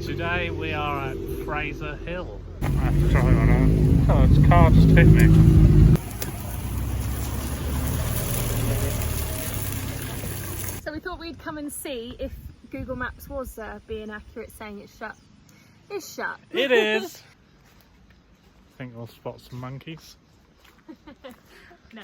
Today we are at Fraser Hill. I have to try one on. Oh, this car just hit me. So we thought we'd come and see if Google Maps was being accurate, saying it's shut. It's shut. It is. I think we'll spot some monkeys. No.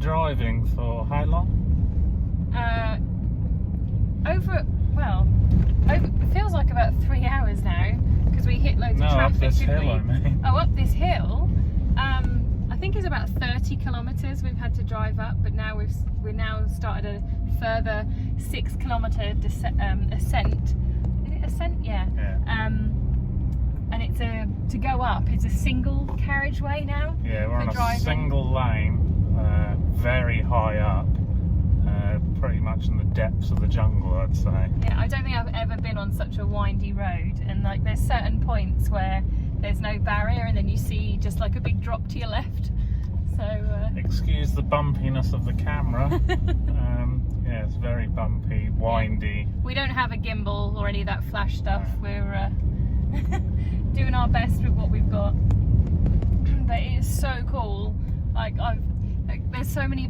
Driving for how long? It feels like about 3 hours now because we hit loads of traffic. Up this hill, I mean. Oh, up this hill. I think it's about 30 kilometres we've had to drive up, but now we've now started a further 6 kilometre ascent. Is it ascent? Yeah. And it's to go up. It's a single carriageway now. Yeah, we're on driving. A single lane. Very high up, pretty much in the depths of the jungle, I'd say. Yeah, I don't think I've ever been on such a windy road, and like there's certain points where there's no barrier and then you see just like a big drop to your left. So excuse the bumpiness of the camera. Yeah, it's very bumpy, windy. We don't have a gimbal or any of that flash stuff. We're doing our best with what we've got, but it is so cool. There's so many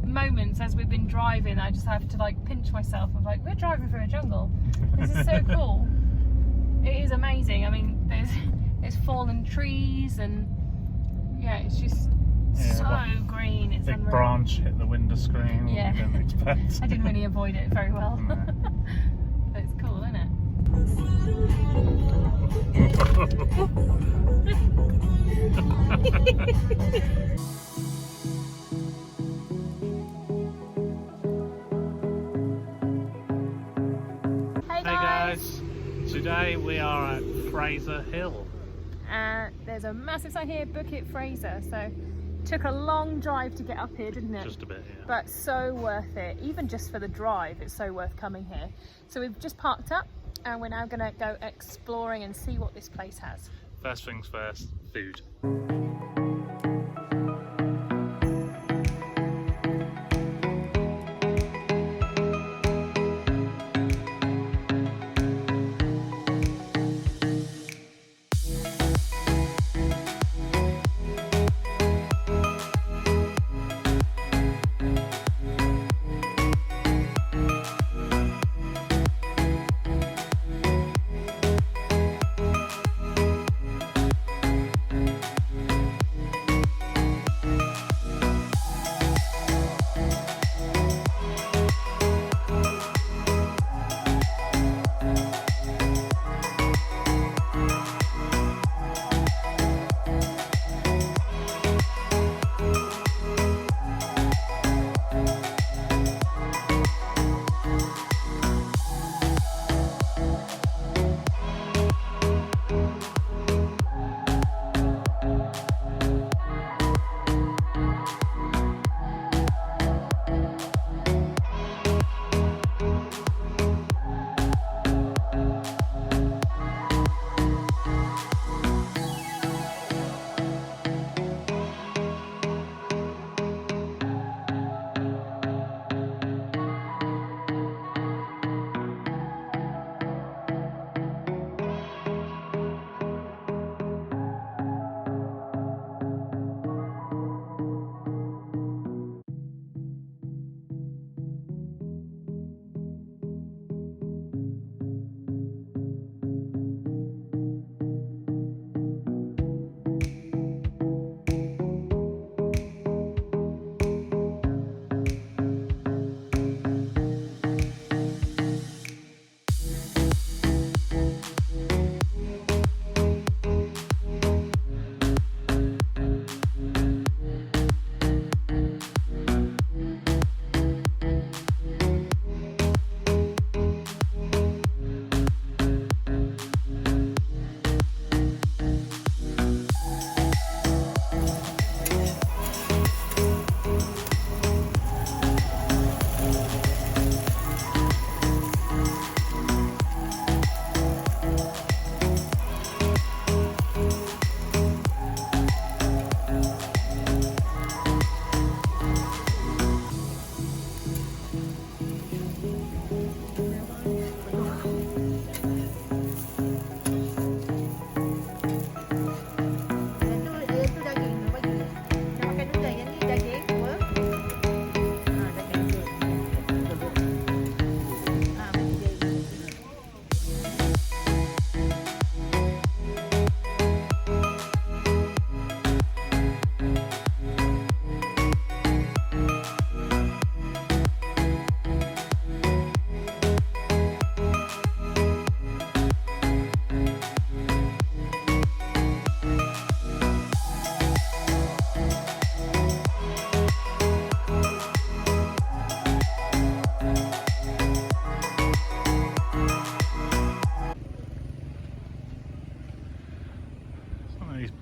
moments as we've been driving, I just have to like pinch myself of like, we're driving through a jungle. This is so cool. It is amazing. I mean, there's fallen trees and yeah, it's just so green. It's big unreal. Branch hit the window screen. Yeah. We didn't expect. I didn't really avoid it very well. No. But it's cool, isn't it? Hey guys! Today we are at Fraser Hill. There's a massive sign here, book it Fraser. So took a long drive to get up here, didn't it? Just a bit, yeah. But so worth it. Even just for the drive, it's so worth coming here. So we've just parked up and we're now gonna go exploring and see what this place has. First things first, food.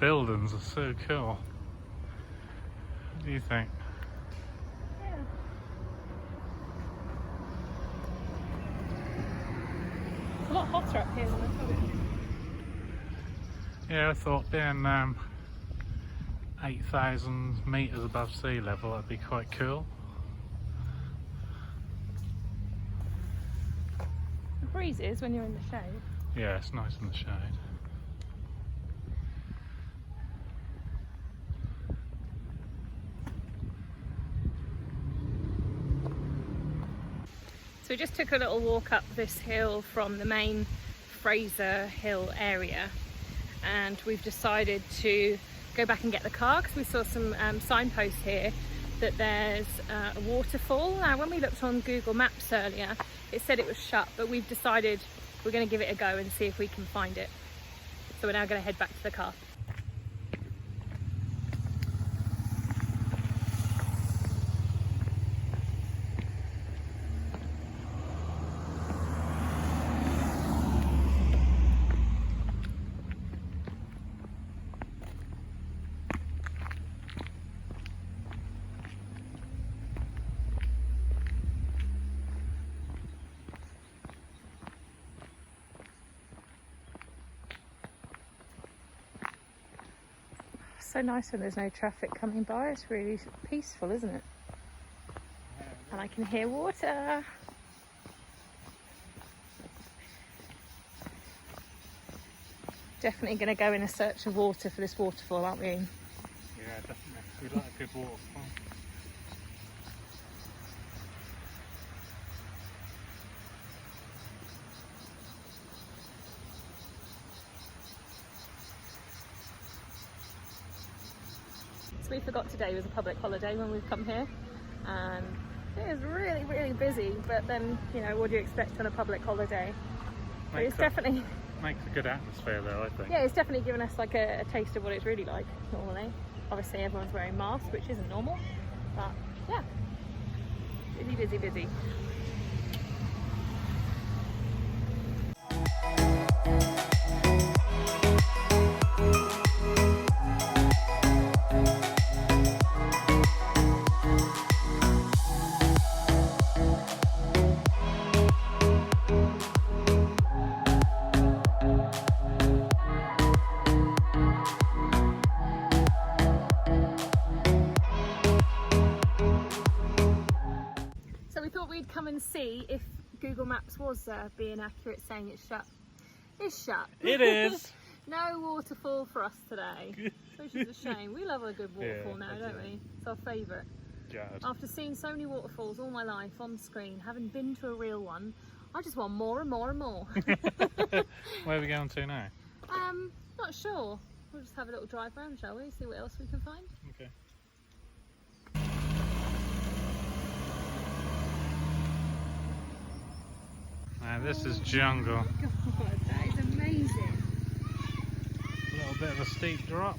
buildings are so cool. What do you think? Yeah. It's a lot hotter up here than I thought it would be. Yeah, I thought being 8,000 metres above sea level, that'd be quite cool. The breeze is when you're in the shade. Yeah, it's nice in the shade. So we just took a little walk up this hill from the main Fraser Hill area, and we've decided to go back and get the car because we saw some signposts here that there's a waterfall. Now when we looked on Google Maps earlier, it said it was shut, but we've decided we're going to give it a go and see if we can find it. So we're now going to head back to the car. So nice when there's no traffic coming by. It's really peaceful, isn't it? And I can hear water. Definitely going to go in a search of water for this waterfall, aren't we? Yeah, definitely. We like a good waterfall. So we forgot today was a public holiday when we've come here, and it was really, really busy. But then, you know, what do you expect on a public holiday? But it's definitely makes a good atmosphere though, I think. yeah, it's definitely given us like a taste of what it's really like normally. Obviously, everyone's wearing masks, which isn't normal, but yeah, busy, busy, busy. Come and see if Google Maps was being accurate, saying it's shut. It's shut. It is. No waterfall for us today, which is a shame. We love a good waterfall now, don't we? It's our favourite. After seeing so many waterfalls all my life on screen, having been to a real one, I just want more and more and more. Where are we going to now? Not sure. We'll just have a little drive around, shall we? See what else we can find. Okay. Now this is jungle. God, that is amazing. A little bit of a steep drop.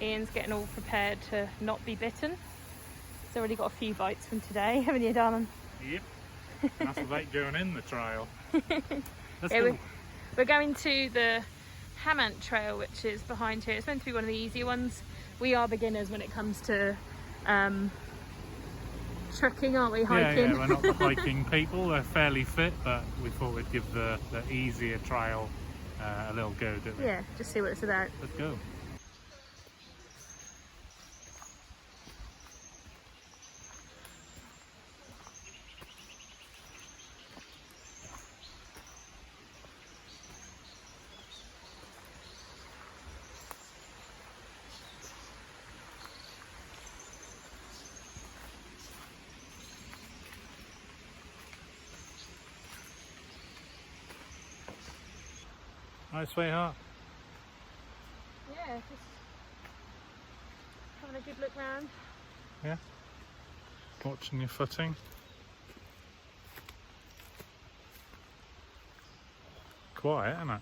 Ian's getting all prepared to not be bitten. He's already got a few bites from today, haven't you, darling? Yep. That's like going in the trail. Yeah, we're going to the Hemmant Trail, which is behind here. It's meant to be one of the easier ones. We are beginners when it comes to trekking, aren't we? Hiking. Yeah, we're not the hiking people. We're fairly fit, but we thought we'd give the easier trail a little go, didn't we? Yeah, just see what it's about. Let's go. Hi, sweetheart. Yeah, just having a good look round. Yeah. Watching your footing. quiet, isn't it?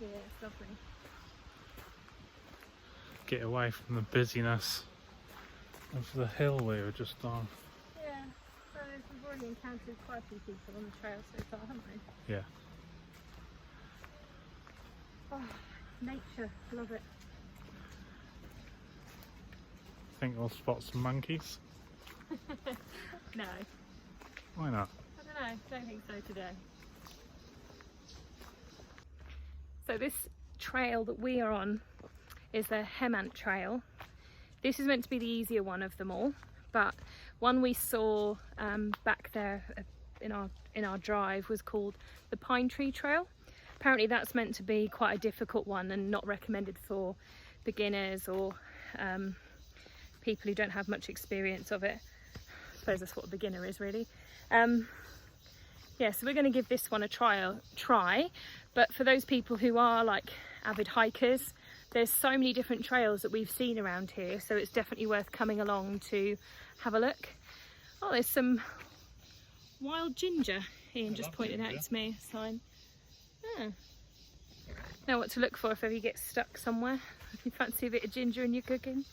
Yeah, it's lovely. Get away from the busyness of the hill we were just on. Yeah, so we've already encountered quite a few people on the trail so far, haven't we? Yeah. Oh, nature, love it. Think we'll spot some monkeys? No. Why not? I don't know, don't think so today. So this trail that we are on is the Hement Trail. This is meant to be the easier one of them all, but one we saw back there in our drive was called the Pine Tree Trail. Apparently that's meant to be quite a difficult one and not recommended for beginners or people who don't have much experience of it. I suppose that's what a beginner is really. Yeah, so we're going to give this one a try, but for those people who are like avid hikers, there's so many different trails that we've seen around here, so it's definitely worth coming along to have a look. Oh, there's some wild ginger. Ian just pointed out to me a sign. Oh. Know what to look for if ever you get stuck somewhere. If you fancy a bit of ginger in your cooking.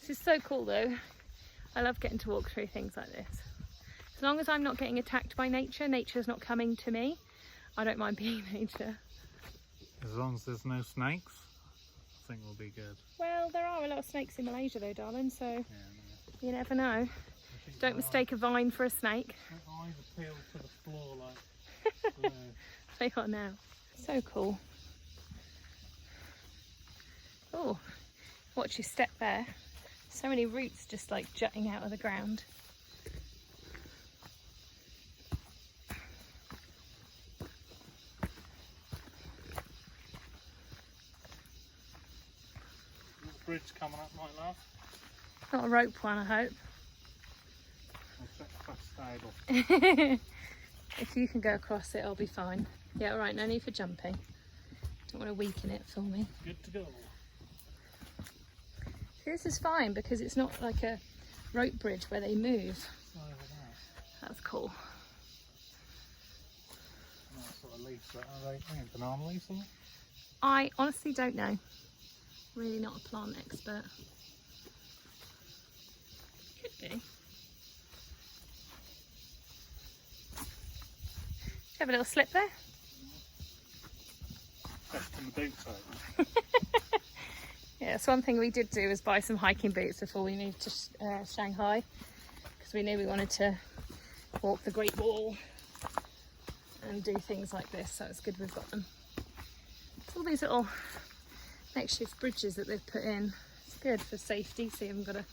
This is so cool though. I love getting to walk through things like this. As long as I'm not getting attacked by nature, nature's not coming to me, I don't mind being nature. As long as there's no snakes, I think we'll be good. Well, there are a lot of snakes in Malaysia though, darling, so Yeah, no. you never know. Don't mistake a vine for a snake. My eyes are peeled to the floor like glue. They are now. So cool. Oh, watch your step there. So many roots just like jutting out of the ground. Bridge coming up, my love. Not a rope one, I hope. I'll check for stable. If you can go across it, I'll be fine. Yeah, alright, no need for jumping. Don't want to weaken it for me. Good to go. See, this is fine because it's not like a rope bridge where they move. That's cool. What sort of leaves that are they? Banana leaves or? I honestly don't know. Really not a plant expert. Could be. Do you have a little slip there? Best in the boots open. Yeah, so one thing we did do was buy some hiking boots before we moved to Shanghai, because we knew we wanted to walk the Great Wall and do things like this, so it's good we've got them. It's all these little makeshift bridges that they've put in. It's good for safety, so you haven't got to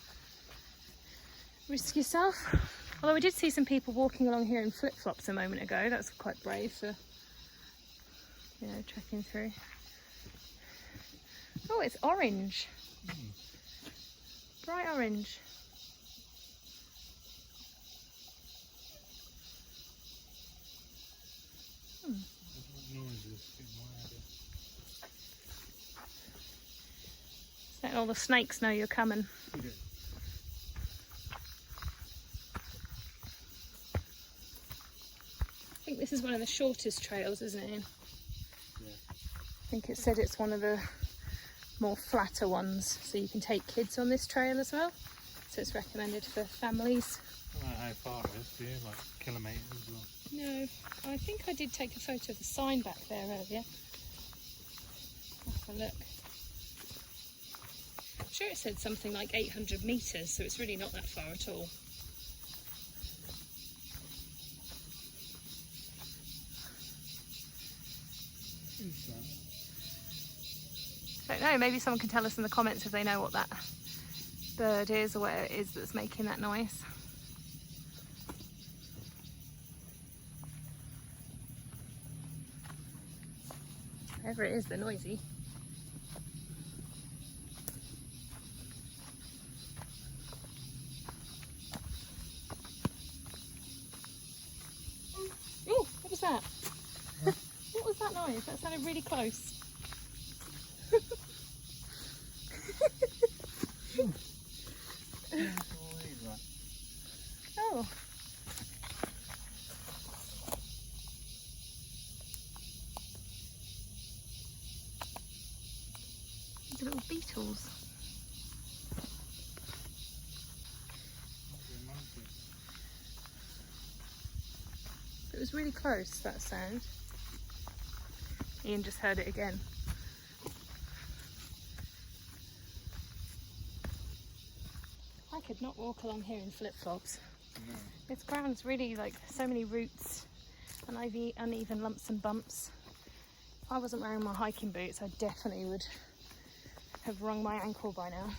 risk yourself. Although we did see some people walking along here in flip-flops a moment ago. That's quite brave for, you know, trekking through. Oh, it's orange. Bright orange. Letting all the snakes know you're coming. I think this is one of the shortest trails, isn't it, Ian? Yeah. I think it said it's one of the more flatter ones, so you can take kids on this trail as well. So it's recommended for families. I don't know how far it is, do you? Like kilometres or? No, I think I did take a photo of the sign back there earlier. Have a look. I'm sure it said something like 800 metres, so it's really not that far at all. I don't know, maybe someone can tell us in the comments if they know what that bird is or where it is that's making that noise. Whatever it is, they're noisy. Oh, what was that? What was that noise? That sounded really close. Oh. was really close, that sound. Ian just heard it again. I could not walk along here in flip-flops. No. This ground's really like so many roots and uneven lumps and bumps. If I wasn't wearing my hiking boots, I definitely would have wrung my ankle by now.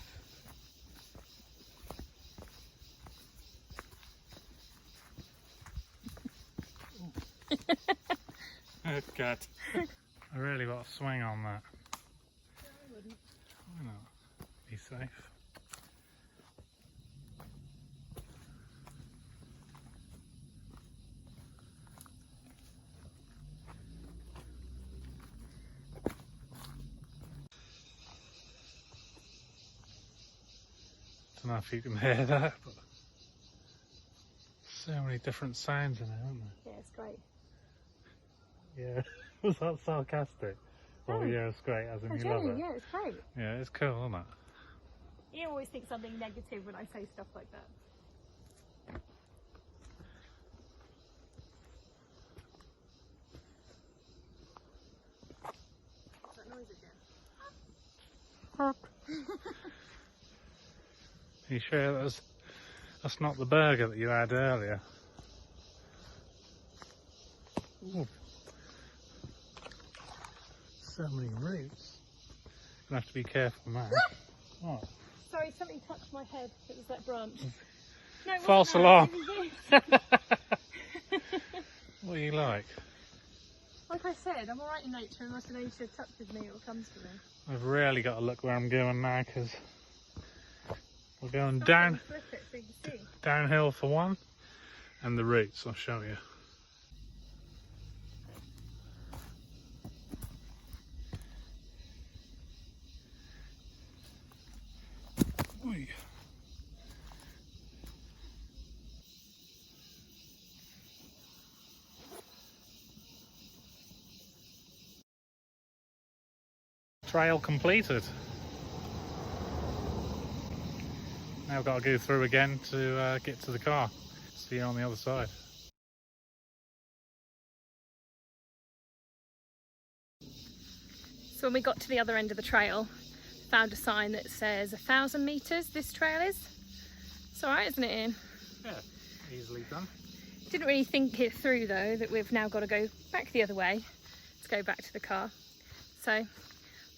Oh God. I really got a swing on that. I wouldn't. Why not? Be safe. Don't know if you can hear that, but so many different sounds in it, aren't there? Yeah, it's great. Yeah. Was that sarcastic? Well, yeah, it's great, as in you love it. Yeah, it's great. Yeah, it's cool, isn't it? You always think something negative when I say stuff like that. What's that noise again? Are you sure that's not the burger that you had earlier? Ooh. So many roots. Gonna have to be careful now. What? Sorry, something touched my head. It was that branch. No, it False wasn't alarm. that. What are you like? Like I said, I'm alright in nature, unless the nature touches me, it will come to me. I've really got to look where I'm going now because we're going Flip it so you can see. downhill for one, and the roots I'll show you. Oi. Trail completed. Now I've got to go through again to get to the car. See you on the other side. So when we got to the other end of the trail, found a sign that says 1,000 metres this trail is. It's alright, isn't it, Ian? Yeah, easily done. Didn't really think it through though, that we've now got to go back the other way to go back to the car. So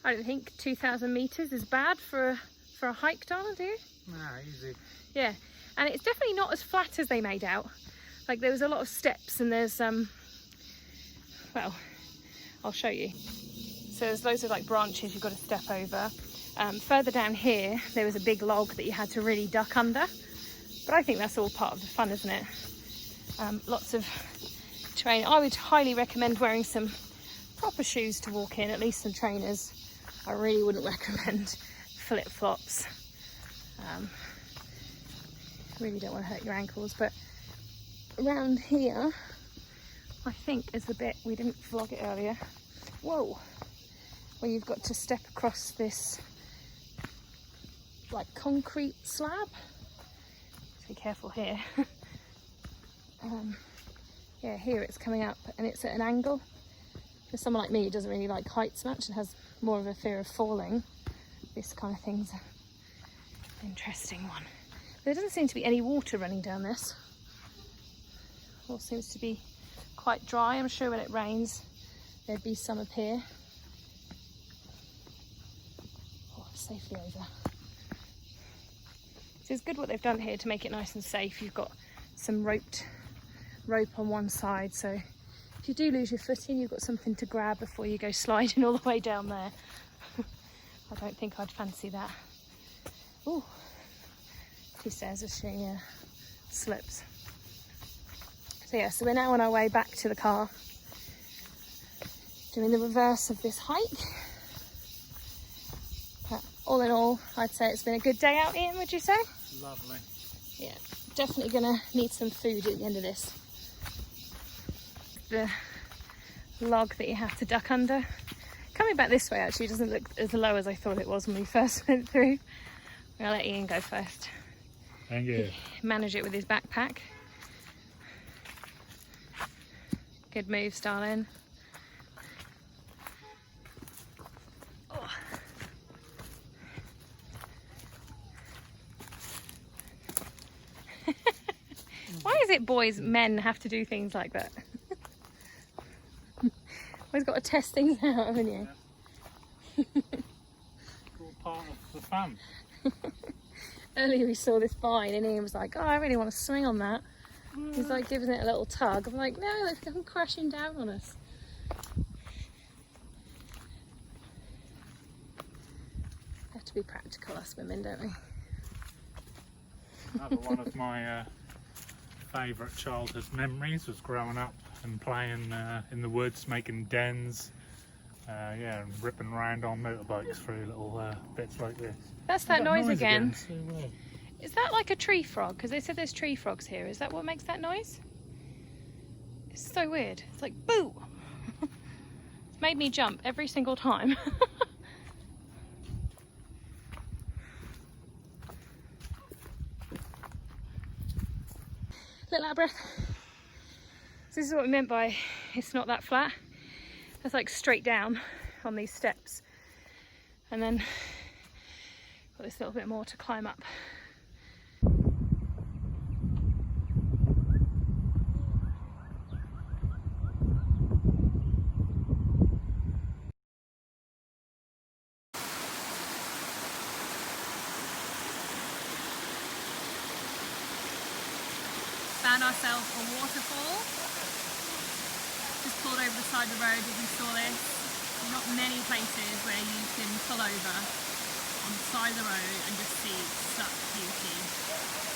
I don't think 2,000 metres is bad for a hike, Donna, do you? Nah, easy. Yeah, and it's definitely not as flat as they made out. Like there was a lot of steps and there's well, I'll show you. So there's loads of like branches you've got to step over. Further down here there was a big log that you had to really duck under, but I think that's all part of the fun, isn't it? Lots of terrain. I would highly recommend wearing some proper shoes to walk in, at least some trainers. I really wouldn't recommend flip-flops. Really don't want to hurt your ankles, but around here I think is the bit we didn't vlog it earlier. Whoa, where you've got to step across this like concrete slab. Just be careful here. Yeah, here it's coming up and it's at an angle. For someone like me who doesn't really like heights much and has more of a fear of falling, this kind of thing's an interesting one. There doesn't seem to be any water running down this. All seems to be quite dry. I'm sure when it rains there'd be some up here. Oh, safely over. So it's good what they've done here to make it nice and safe. You've got some rope on one side, so if you do lose your footing you've got something to grab before you go sliding all the way down there. I don't think I'd fancy that. Ooh, she says as she slips. So yeah, so we're now on our way back to the car, doing the reverse of this hike. But all in all, I'd say it's been a good day out, Ian, would you say? Lovely. Yeah, definitely gonna need some food at the end of this. The log that you have to duck under. Coming back this way actually doesn't look as low as I thought it was when we first went through. I'm gonna let Ian go first. Thank you. Manage it with his backpack. Good moves, darling. Oh. Why is it men have to do things like that? Always got to test things out, haven't you? Yeah. All part of the fun. Earlier we saw this vine and Ian was like, oh, I really want to swing on that. He's like giving it a little tug. I'm like, no, it's come crashing down on us. Have to be practical, us women, don't we? Another one of my favourite childhood memories was growing up and playing in the woods, making dens, yeah, and ripping around on motorbikes through little bits like this. That's that noise again. So weird. Is that like a tree frog? Because they said there's tree frogs here. Is that what makes that noise? It's so weird. It's like, boo! It's made me jump every single time. Little out of breath. So this is what we meant by it's not that flat. It's like straight down on these steps. And then got this little bit more to climb up. Found ourselves a waterfall. Just pulled over the side of the road as we saw this. Not many places where you can pull over on the side of the road and just see such beauty.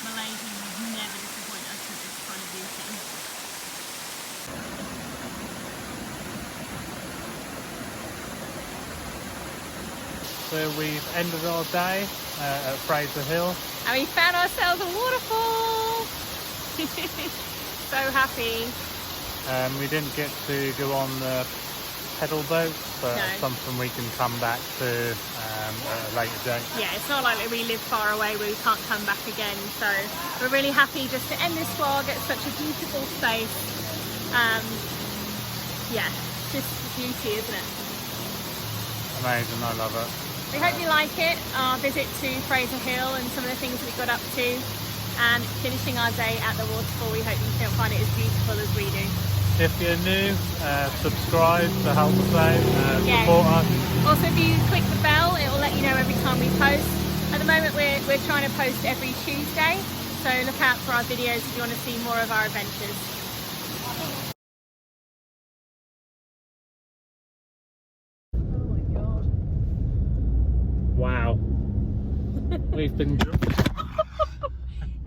Malaysia would never disappoint us with this kind of beauty. So we've ended our day at Fraser Hill. And we found ourselves a waterfall! So happy. We didn't get to go on the pedal boat, but No. something we can come back to at a later date. Yeah, it's not like we live far away where we can't come back again, so we're really happy just to end this vlog at such a beautiful space. Yeah, just beauty, isn't it? Amazing, I love it. We hope you like it, our visit to Fraser Hill and some of the things we got up to, and finishing our day at the waterfall. We hope you find it as beautiful as we do. If you're new, subscribe to help us out, Yeah. support us. Also, if you click the bell, it will let you know every time we post. At the moment, we're trying to post every Tuesday, so look out for our videos if you want to see more of our adventures. Oh my god. Wow. We've been...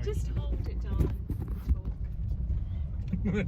Just hold it, darling. Talk.